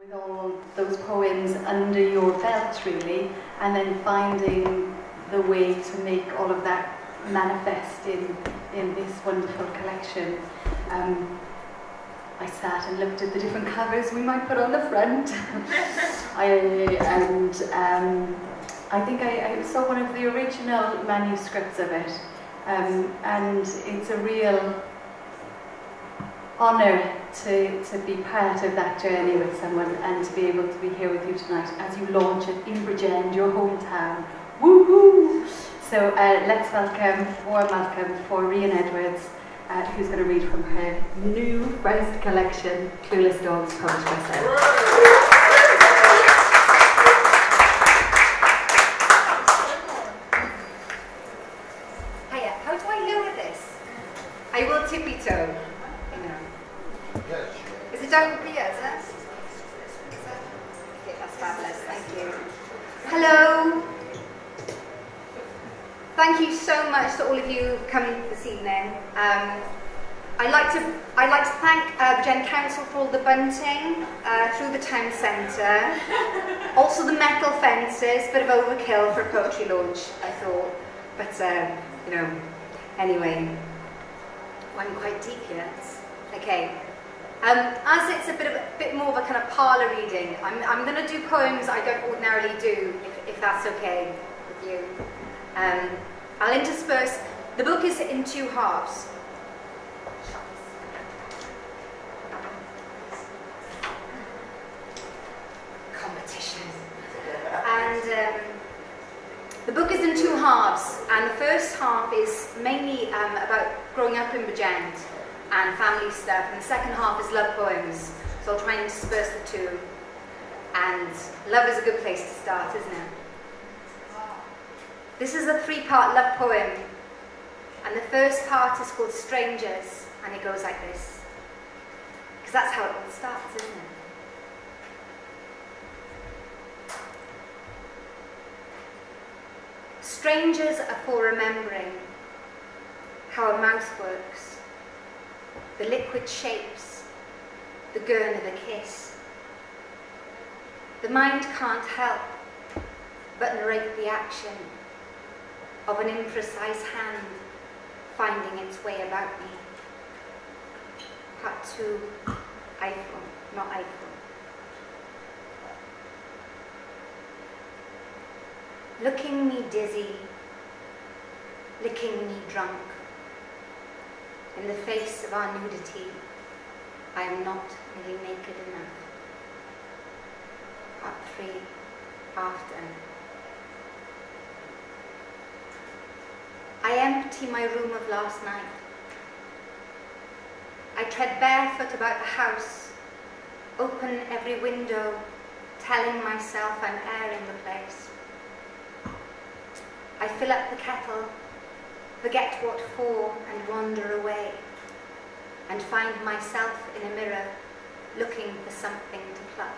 With all those poems under your belt, really, and then finding the way to make all of that manifest in this wonderful collection. I sat and looked at the different covers we might put on the front. I think I saw one of the original manuscripts of it, and it's a real honour to be part of that journey with someone and to be able to be here with you tonight as you launch it in Bridgend, your hometown. Woohoo! So let's warm welcome for Rhian Edwards, who's going to read from her new first collection, Clueless Dogs, published by Sarah. Hiya, how do I lower this? I will tippy toe. Is it down here, is it? Okay, that's fabulous, thank you. Hello. Thank you so much to all of you who've come this evening. I'd like to thank Bridgend Council for all the bunting through the town centre. Also the metal fences, bit of overkill for a poetry launch, I thought. But, you know, anyway, I'm quite deep yet. Okay. As it's a bit more of a kind of parlour reading, I'm going to do poems I don't ordinarily do, if that's okay with you. I'll intersperse. The book is in two halves. Competition. And the book is in two halves, and the first half is mainly about growing up in Bridgend and family stuff, and the second half is love poems, so I'll try and intersperse the two. And love is a good place to start, isn't it? This is a three-part love poem, and the first part is called Strangers, and it goes like this, because that's how it all starts, isn't it? Strangers are for remembering how a mouth works, the liquid shapes, the gurn of a kiss. The mind can't help but narrate the action of an imprecise hand finding its way about me. Part 2, Eiffel, not Eiffel. Looking me dizzy, licking me drunk. In the face of our nudity, I am not really naked enough. Part 3, after. I empty my room of last night. I tread barefoot about the house, open every window, telling myself I'm airing the place. I fill up the kettle, forget what for and wander away, and find myself in a mirror looking for something to pluck.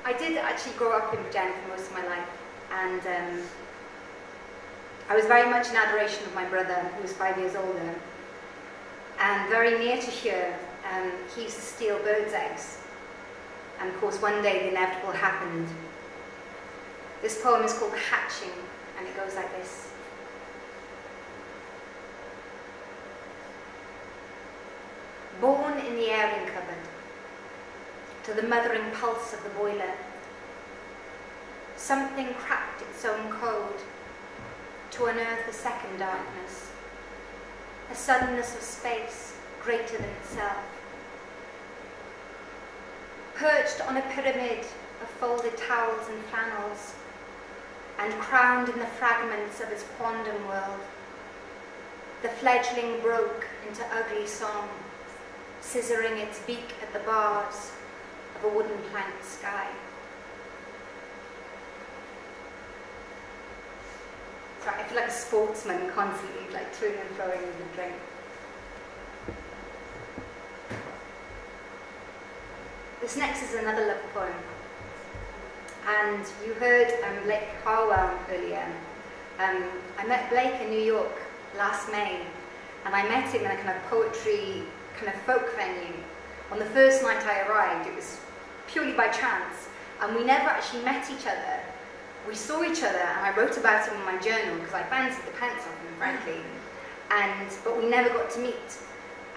I did actually grow up in Bridgend for most of my life, and I was very much in adoration of my brother, who was 5 years older, and very near to here, he used to steal birds' eggs. And of course, one day the inevitable happened. This poem is called Hatching, and it goes like this. Born in the airing cupboard, to the mothering pulse of the boiler, something cracked its own code to unearth a second darkness, a suddenness of space greater than itself. Perched on a pyramid of folded towels and flannels, and crowned in the fragments of its quantum world, the fledgling broke into ugly song, scissoring its beak at the bars of a wooden planked sky. Sorry, I feel like a sportsman constantly, like toing and throwing with the drink. This next is another love poem, and you heard Blake Harwell earlier. I met Blake in New York last May, and I met him in a kind of poetry, kind of folk venue. On the first night I arrived, it was purely by chance, and we never actually met each other. We saw each other, and I wrote about him in my journal because I fancied the pants off him, frankly. But we never got to meet.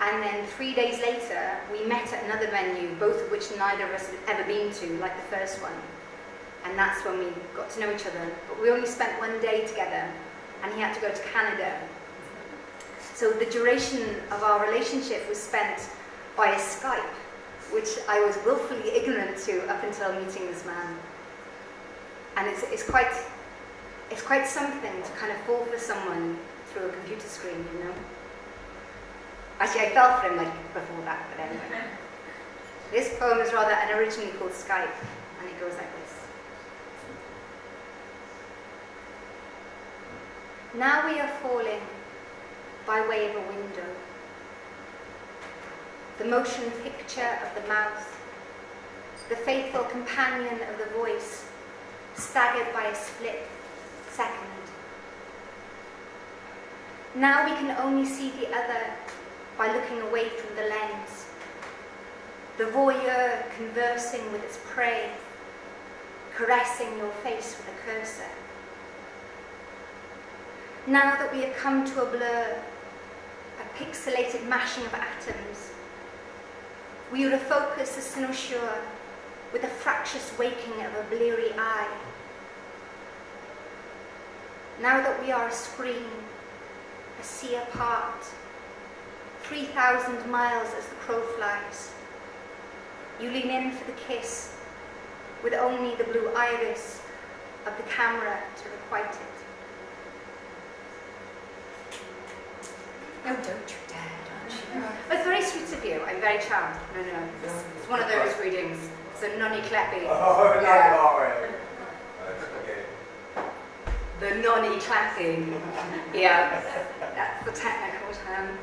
And then 3 days later, we met at another venue, both of which neither of us had ever been to, like the first one. And that's when we got to know each other. But we only spent 1 day together, and he had to go to Canada. So the duration of our relationship was spent via Skype, which I was willfully ignorant to up until meeting this man. And it's quite something to kind of fall for someone through a computer screen, you know? Actually, I fell for him like before that, but anyway. This poem is rather unoriginally called Skype, and it goes like this. Now we are falling by way of a window. The motion picture of the mouth, the faithful companion of the voice, staggered by a split second. Now we can only see the other by looking away from the lens. The voyeur conversing with its prey, caressing your face with a cursor. Now that we have come to a blur, a pixelated mashing of atoms, we refocus the cynosure with the fractious waking of a bleary eye. Now that we are a screen, a sea apart, 3,000 miles as the crow flies, you lean in for the kiss, with only the blue iris of the camera to requite it. No, don't you dare, don't you? It's very sweet of you. I'm very charmed. No. It's one of those readings. It's a nonny clappy. Oh, yeah. no, all right. Okay. The nonny clapping. Yeah, that's the technical term.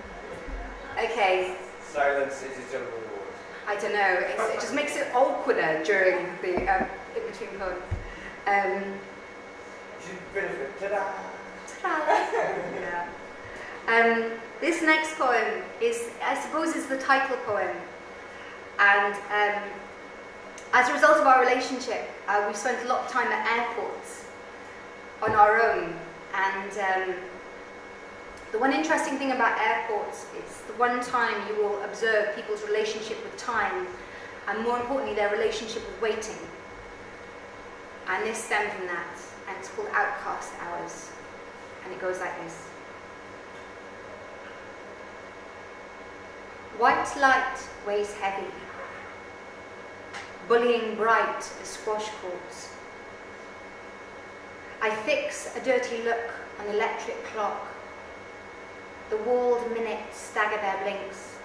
Okay. Silence is its own reward. I don't know. It just makes it awkwarder during the in between poems. Ta-da! Ta-da! Yeah. This next poem is, I suppose, is the title poem, and as a result of our relationship, we spent a lot of time at airports on our own, and the one interesting thing about airports is the one time you will observe people's relationship with time, and more importantly, their relationship with waiting. And this stemmed from that, and it's called Outcast Hours, and it goes like this. White light weighs heavy, bullying bright as squash courts. I fix a dirty look on the electric clock. The walled minutes stagger their blinks.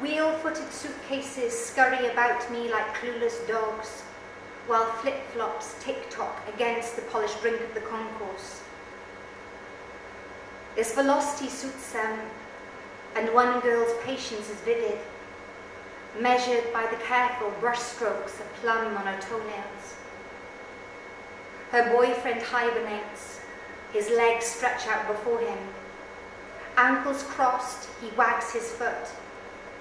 Wheel-footed suitcases scurry about me like clueless dogs, while flip-flops tick-tock against the polished brink of the concourse. This velocity suits them, and one girl's patience is vivid, measured by the careful brushstrokes of plum on her toenails. Her boyfriend hibernates, his legs stretch out before him. Ankles crossed, he wags his foot,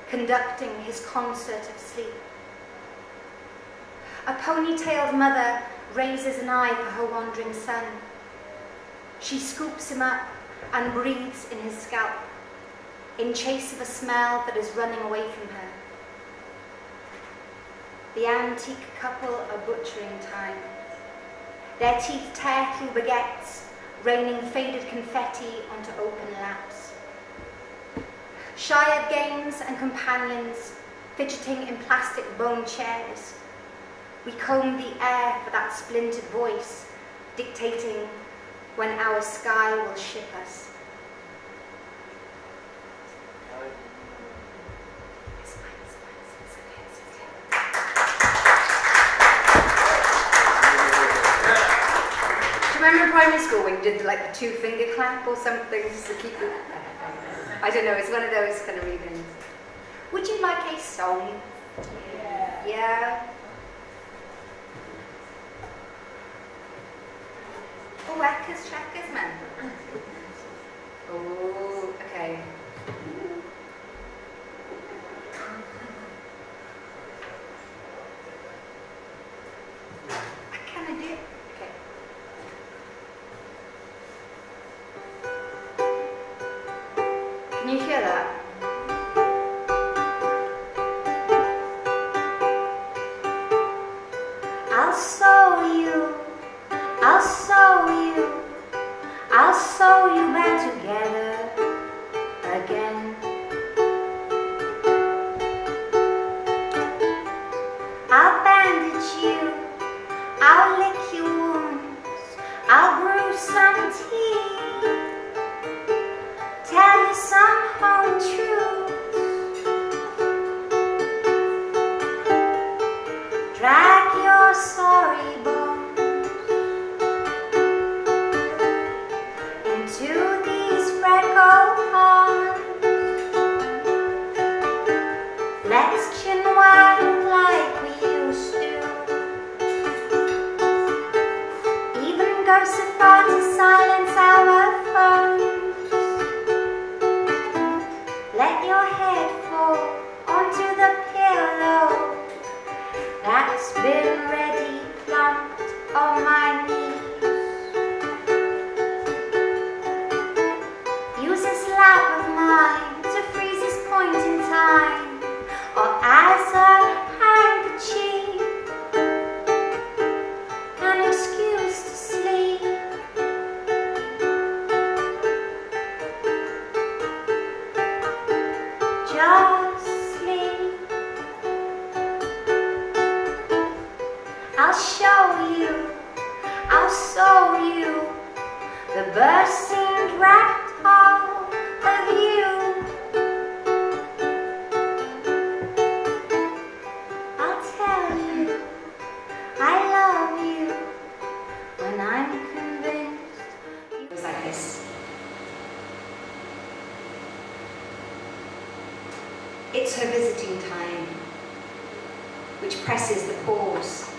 conducting his concert of sleep. A ponytailed mother raises an eye for her wandering son. She scoops him up and breathes in his scalp, in chase of a smell that is running away from her. The antique couple are butchering time. Their teeth tear through baguettes, raining faded confetti onto open laps. Shy of games and companions, fidgeting in plastic bone chairs, we comb the air for that splintered voice, dictating when our sky will ship us. Remember in primary school when you did like the 2-finger clap or something just to keep it? I don't know, it's one of those kind of readings. Would you like a song? Yeah? Oh, Eckers, checkers, man. Oh, okay. Can I do it? Okay. Can you hear that? I'll sew you, I'll sew you, I'll sew you back together again. I'll bandage you, I'll lick your wounds, I'll brew some tea, tell you some home truths, drag your sorry bones into these freckled ponds. Let's chin wag like we used to. Even go so far to silence our phones. Let your head fall onto the pillow that's been ready plumped on my knees. Use this lap of mine to freeze this point in time, or as a handkerchief, an excuse to sleep. Just sleep. I'll show you, I'll sew you, the bursting ragdoll of you. I'll tell you I love you when I'm convinced. It was like this. It's her visiting time, which presses the pause,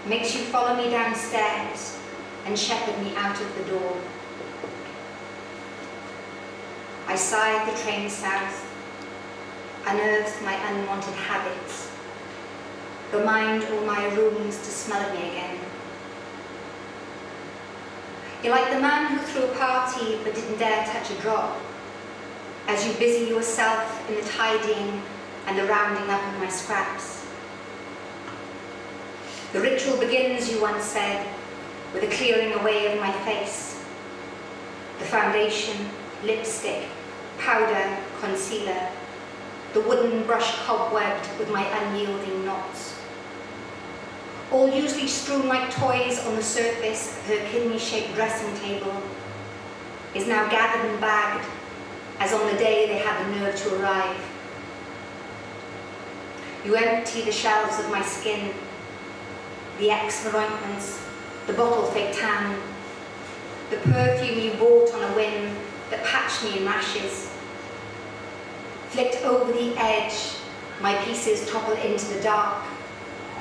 makes you follow me downstairs and shepherd me out of the door. I sigh the train south, unearth my unwanted habits, remind all my rooms to smell of me again. You're like the man who threw a party but didn't dare touch a drop, as you busy yourself in the tidying and the rounding up of my scraps. The ritual begins, you once said, with a clearing away of my face. The foundation, lipstick, powder, concealer, the wooden brush cobwebbed with my unyielding knots. All usually strewn like toys on the surface of her kidney-shaped dressing table is now gathered and bagged, as on the day they had the nerve to arrive. You empty the shelves of my skin, the eczema ointments, the bottle fake tan, the perfume you bought on a whim that patched me in rashes. Flicked over the edge, my pieces topple into the dark,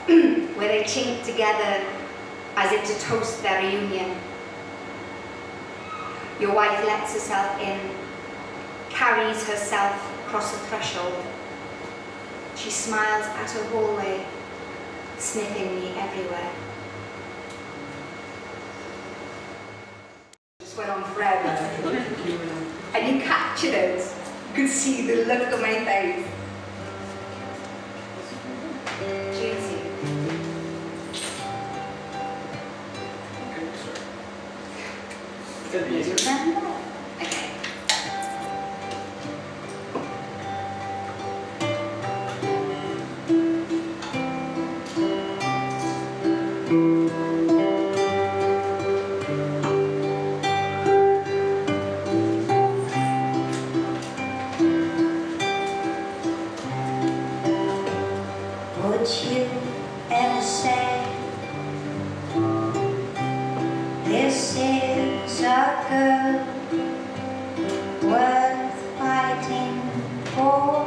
where they chink together as if to toast their reunion. Your wife lets herself in, carries herself across the threshold. She smiles at her hallway, sniffing me everywhere. Just went on forever. And you captured it. You could see the look on my face. Juicy. Do you remember? Okay. Would you ever say this is a girl worth fighting for?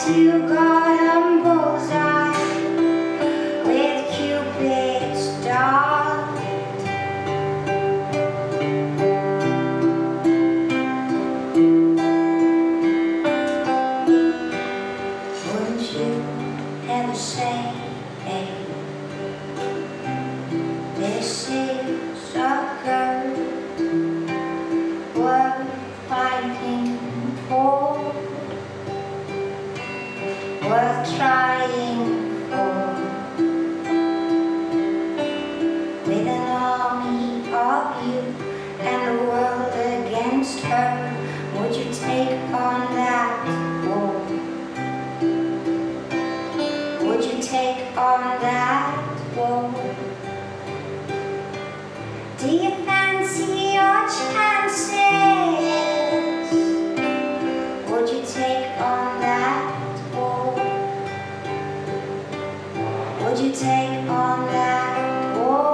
you got 'em bullseye with Cupid's dart. Wouldn't you ever say, hey, this is a girl worth fighting for, worth trying for, with an army of you and the world against her? Would you take on that war? Would you take on that war? Do you fancy your chances? Would you take on that war? Would you take on that war?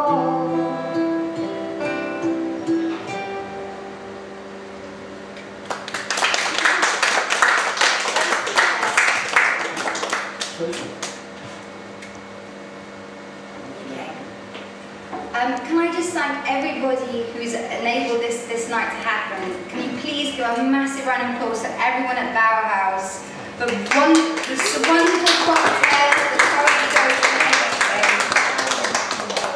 Can I just thank everybody who's enabled this night to happen? Can you please give a massive round of applause to everyone at Bauhaus for the wonderful cocktails, the cover show.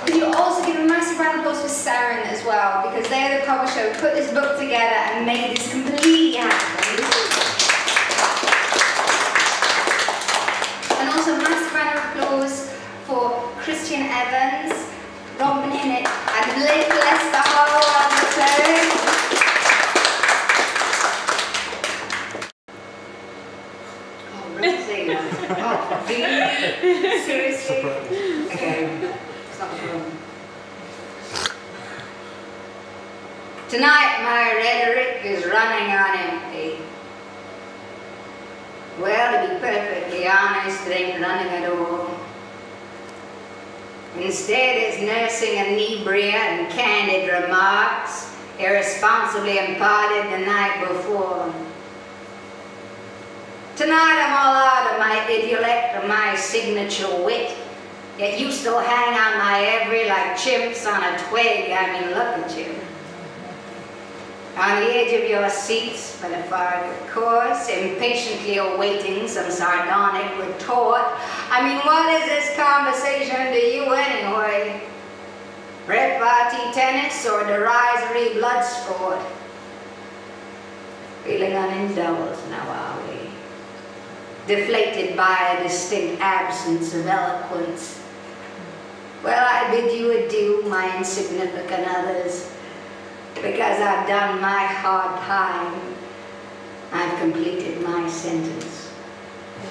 Can you also give a massive round of applause for Saren as well, because they are the cover show, put this book together and made this completely happen. And also a massive round of applause for Christian Evans, Robin Hinnett, and Nicholas, the whole episode. Oh, really? Oh, really? Seriously? Okay. It's not true. Tonight, my rhetoric is running on empty. Well, to be perfectly honest, it ain't running at all. Instead, it's nursing inebriate and candid remarks, irresponsibly imparted the night before. Tonight, I'm all out of my idiolect or my signature wit, yet you still hang on my every like chimps on a twig. I mean, look at you. On the edge of your seats, by the far of the course, impatiently awaiting some sardonic retort. I mean, what is this conversation to you anyway? Repartee tennis or derisory blood sport? Feeling unindulged now, are we? Deflated by a distinct absence of eloquence. Well, I bid you adieu, my insignificant others. Because I've done my hard time, I've completed my sentence.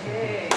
Okay.